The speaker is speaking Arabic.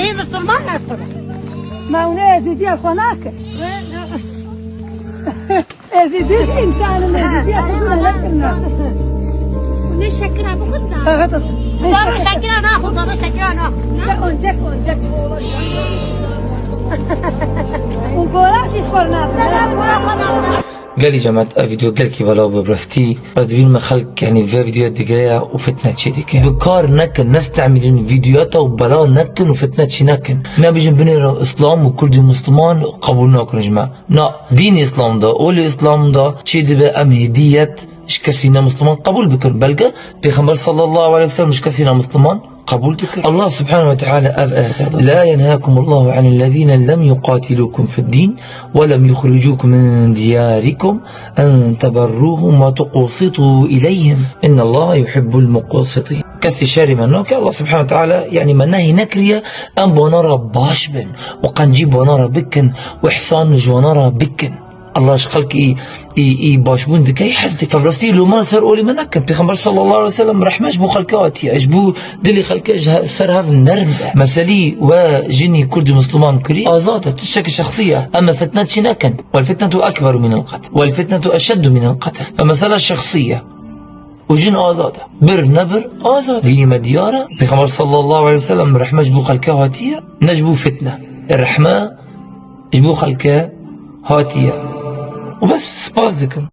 هي مسلمان أصلا. ما هو يزيدي أخوانك. يزيديش إنسان ما يزيدي أخوانك. نشكرها بخدها. فغطس. ضرب شكلها ناخذ ضرب شكلها ناخذ. أنجك. ونقولش يشكرنا. قال لي جماعة فيديو قال كي بلاو ببرستي قصدين ما خلق يعني في فيديوهات دقيقة وفتنة شديك بكار نكن نستعمل فيديوهات وبلاو نكن وفتنة شنكن نبيج بنير إسلام وكل مسلمان قبولنا كل جماعة نا دين إسلام ده أول إسلام ده شيء ده أم هدية إيش كسينا مسلمان قبول بكر بلقى بيخبر صلى الله عليه وسلم إيش كسينا مسلمان قبول بكر الله سبحانه وتعالى لا ينهاكم الله عن الذين لم يقاتلوكم في الدين ولم يخرجوكم من دياركم أن تبروهم وتقسطوا إليهم إن الله يحب المقسطين كسي شاري منوك الله سبحانه وتعالى يعني مناهي نكرية أن بونارا باشبن وقنجيب بونارا بكن وإحسان جونارا بكن الله شخلك إي باشبون دكاي حزدك فبرستي لو ما سر أولي منك بيخبر صلى الله عليه وسلم رحماش بو خلكاتي أجبو دلي خلك سر هذا النرم مسالي وجني كردي مسلمان كري آزادة تشك شخصية أما فتنة شناكن والفتنة أكبر من القتل والفتنة أشد من القتل فمسألة الشخصية وجن آزادة بر نبر آزادة ديني مديارة بيخبر صلى الله عليه وسلم رحماش بو خلكاتي نجبو فتنة الرحمة اجبو خلك هاتية وبس سباس ذكر